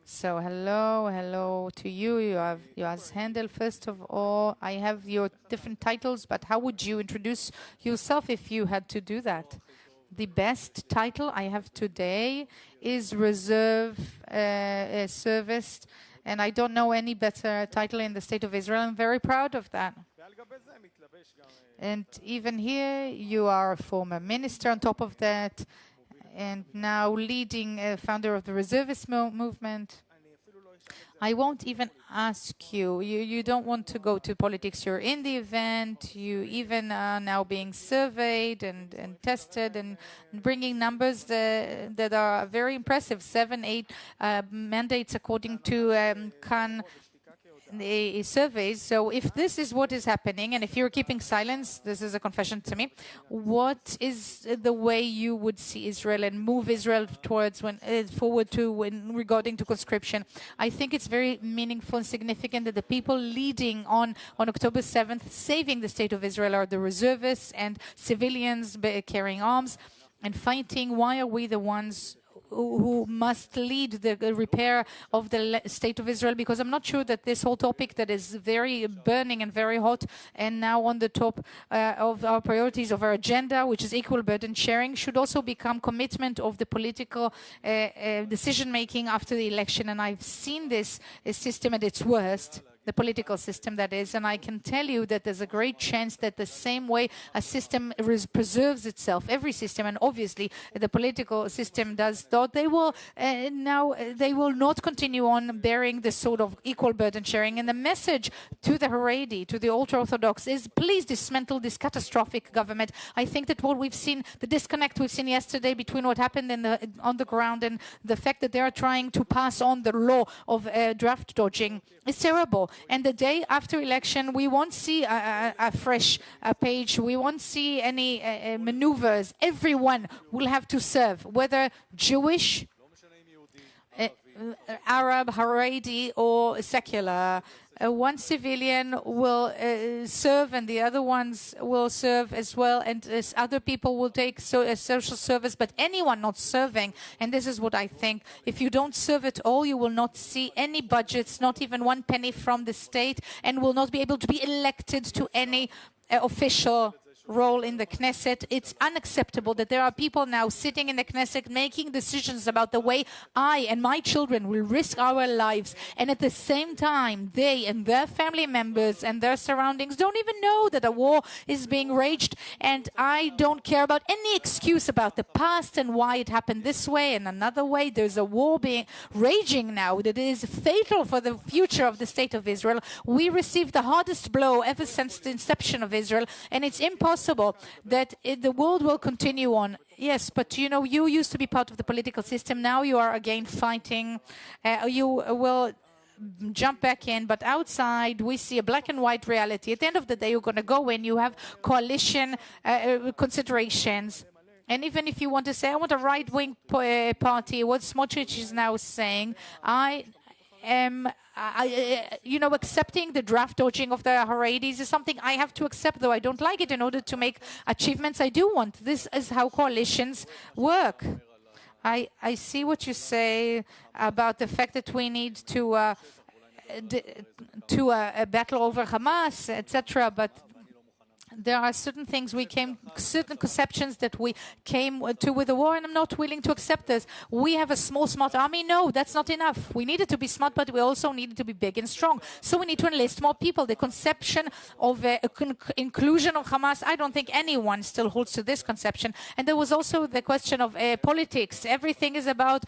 So hello to you. You have Yoaz Hendel. First of all, I have your different titles, but how would you introduce yourself if you had to do that? The best title I have today is Reserve Service, and I don't know any better title in the State of Israel. I'm very proud of that. And even here, you are a former minister on top of that, and now leading founder of the reservist movement. I won't even ask you. You don't want to go to politics. You're in the event. You even are now being surveyed and tested and bringing numbers that are very impressive. 7, 8 mandates according to Khan surveys. So if this is what is happening, and if you're keeping silence, this is a confession to me, what is the way you would see Israel and move Israel towards forward to regarding to conscription? I think it's very meaningful and significant that the people leading on October 7th, saving the state of Israel, are the reservists and civilians carrying arms and fighting. Why are we the ones who must lead the repair of the state of Israel? Because I'm not sure that this whole topic that is very burning and very hot and now on the top of our priorities of our agenda, which is equal burden sharing, should also become commitment of the political decision making after the election. And I've seen this system at its worst, the political system that is, and I can tell you that there's a great chance that the same way a system preserves itself, every system, and obviously the political system does, thought they will they will not continue on bearing this sort of equal burden sharing. And the message to the Haredi, to the ultra-Orthodox, is please dismantle this catastrophic government. I think that what we've seen, the disconnect we've seen yesterday between what happened on the ground and the fact that they are trying to pass on the law of draft dodging is terrible. And the day after election, we won't see a fresh page. We won't see any maneuvers. Everyone will have to serve, whether Jewish, Arab, Haredi, or secular. One civilian will serve and the other ones will serve as well, and other people will take social service, but anyone not serving, and this is what I think, if you don't serve at all, you will not see any budgets, not even 1 penny from the state, and will not be able to be elected to any official role in the Knesset. It's unacceptable that there are people now sitting in the Knesset making decisions about the way I and my children will risk our lives, and at the same time they and their family members and their surroundings don't even know that a war is being waged. And I don't care about any excuse about the past and why it happened this way and another way. There's a war being raging now that is fatal for the future of the state of Israel. We received the hardest blow ever since the inception of Israel, and it's impossible that the world will continue on. Yes, but you know, you used to be part of the political system. Now you are again fighting. You will jump back in, but outside we see a black and white reality. At the end of the day, you're going to go in. You have coalition considerations. And even if you want to say, I want a right-wing party, what Smotrich is now saying, accepting the draft dodging of the Haredis is something I have to accept, though I don't like it, in order to make achievements I do want. This is how coalitions work. I see what you say about the fact that we need to battle over Hamas, etc., but there are certain things certain conceptions that we came to with the war, and I'm not willing to accept this. We have a small, smart army. No, that's not enough. We needed to be smart, but we also needed to be big and strong. So we need to enlist more people. The conception of inclusion of Hamas, I don't think anyone still holds to this conception. And there was also the question of politics. Everything is about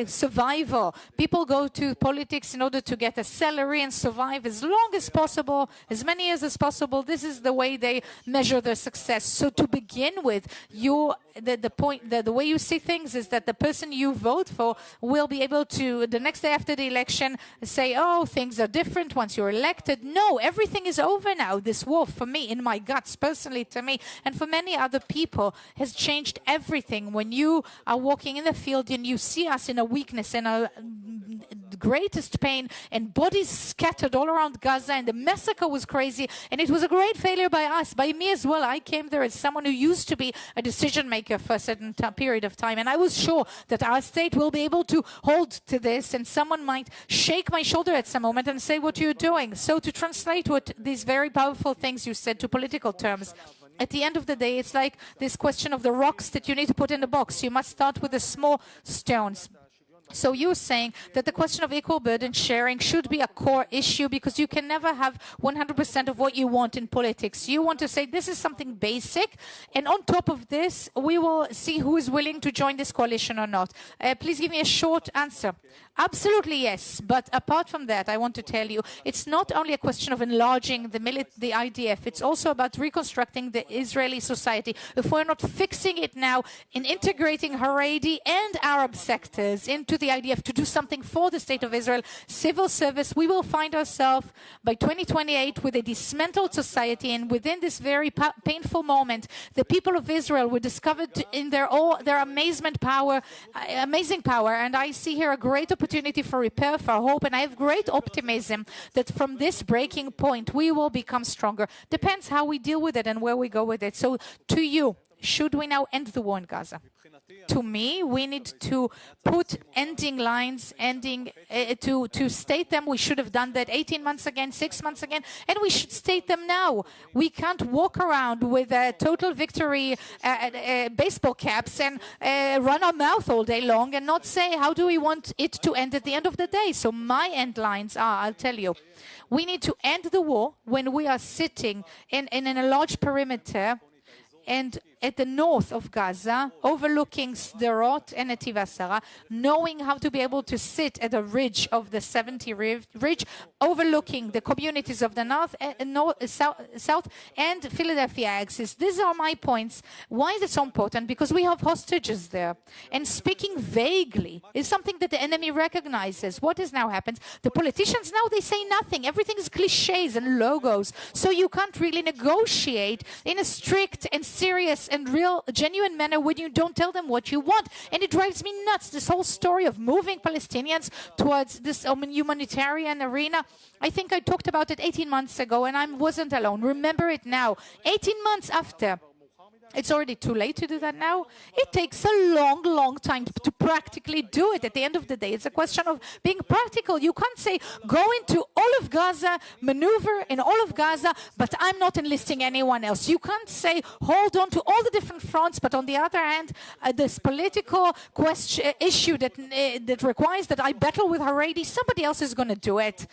survival. People go to politics in order to get a salary and survive as long as possible, as many years as possible. This is the way they measure their success. So to begin with, the way you see things is that the person you vote for will be able to, the next day after the election, say, oh, things are different once you're elected. No, everything is over now. This war, for me, in my guts, personally to me, and for many other people, has changed everything. When you are walking in the field and you see us in a weakness, in a greatest pain, and bodies scattered all around Gaza, and the massacre was crazy, and it was a great failure by us, by me as well. I came there as someone who used to be a decision maker for a certain period of time, and I was sure that our state will be able to hold to this, and someone might shake my shoulder at some moment and say, what are you doing? So to translate what these very powerful things you said to political terms, at the end of the day, it's like this question of the rocks that you need to put in the box. You must start with the small stones. So you're saying that the question of equal burden sharing should be a core issue, because you can never have 100% of what you want in politics. You want to say this is something basic, and on top of this, we will see who is willing to join this coalition or not. Please give me a short answer. Absolutely yes, but apart from that, I want to tell you, it's not only a question of enlarging the IDF, it's also about reconstructing the Israeli society. If we're not fixing it now in integrating Haredi and Arab sectors into the IDF to do something for the state of Israel, civil service, we will find ourselves by 2028 with a dismantled society, and within this very painful moment, the people of Israel were discovered in their amazing power, and I see here a great opportunity for repair, for hope, and I have great optimism that from this breaking point we will become stronger. Depends how we deal with it and where we go with it. So to you, should we now end the war in Gaza? To me, we need to put ending lines, to state them. We should have done that 18 months again, 6 months again, and we should state them now. We can't walk around with a total victory baseball caps and run our mouth all day long and not say how do we want it to end at the end of the day. So my end lines are, I'll tell you, we need to end the war when we are sitting in a large perimeter and at the north of Gaza, overlooking Sderot and Netiv Asara, knowing how to be able to sit at a ridge of the 70 ridge, overlooking the communities of the south and Philadelphia axis. These are my points. Why is it so important? Because we have hostages there. And speaking vaguely is something that the enemy recognizes. What is now happens? The politicians now, they say nothing. Everything is cliches and logos. So you can't really negotiate in a strict and serious and real, genuine manner when you don't tell them what you want. And it drives me nuts, this whole story of moving Palestinians towards this humanitarian arena. I think I talked about it 18 months ago, and I wasn't alone. Remember it now. 18 months after. It's already too late to do that now. It takes a long, long time to practically do it. At the end of the day, it's a question of being practical. You can't say, go into all of Gaza, maneuver in all of Gaza, but I'm not enlisting anyone else. You can't say, hold on to all the different fronts, but on the other hand, this political issue that requires that I battle with Haredi, somebody else is going to do it.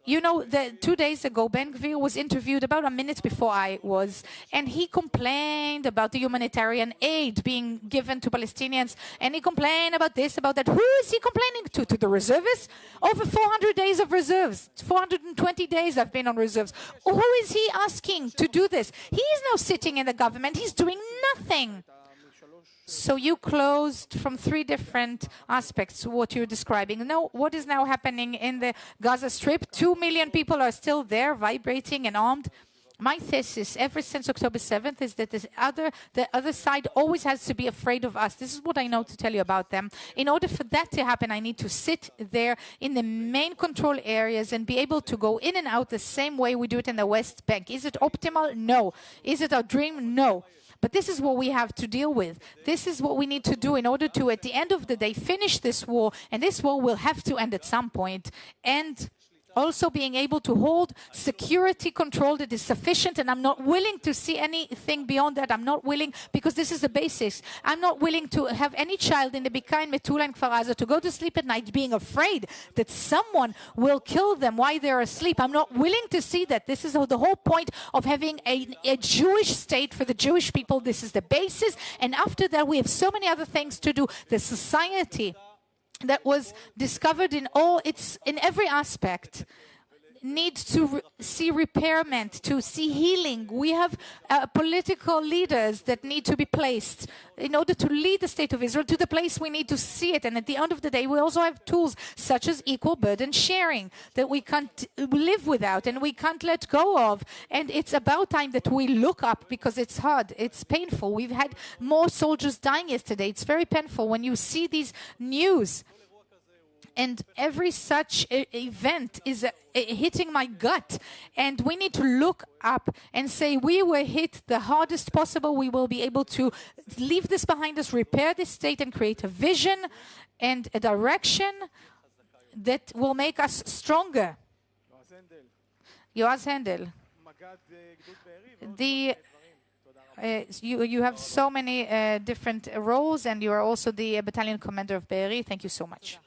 You know, 2 days ago, Ben Gvir was interviewed about a minute before I was, and he complained about the humanitarian aid being given to Palestinians, and he complained about this, about that. Who is he complaining to? To the reservists? Over 400 days of reserves. 420 days I've been on reserves. Who is he asking to do this? He is now sitting in the government. He's doing nothing. So you closed from 3 different aspects what you're describing. Now, what is now happening in the Gaza Strip? 2 million people are still there, vibrating and armed. My thesis, ever since October 7th, is that the other side always has to be afraid of us. This is what I know to tell you about them. In order for that to happen, I need to sit there in the main control areas and be able to go in and out the same way we do it in the West Bank. Is it optimal? No. Is it our dream? No. But this is what we have to deal with. This is what we need to do in order to, at the end of the day, finish this war. And this war will have to end at some point. And also being able to hold security control that is sufficient, and I'm not willing to see anything beyond that. I'm not willing, because this is the basics. I'm not willing to have any child in the Bika and Metula and Kfar Aza to go to sleep at night being afraid that someone will kill them while they're asleep. I'm not willing to see that. This is the whole point of having a Jewish state for the Jewish people. This is the basis, and after that we have so many other things to do. The society that was discovered in every aspect needs to see repairment, to see healing. We have political leaders that need to be placed in order to lead the state of Israel to the place we need to see it. And at the end of the day, we also have tools such as equal burden sharing that we can't live without and we can't let go of. And it's about time that we look up, because it's hard, it's painful. We've had more soldiers dying yesterday. It's very painful when you see these news. And every such event is hitting my gut. And we need to look up and say, we were hit the hardest possible. We will be able to leave this behind us, repair this state, and create a vision and a direction that will make us stronger. Yoaz Hendel. You have so many different roles, and you are also the battalion commander of Be'eri. Thank you so much.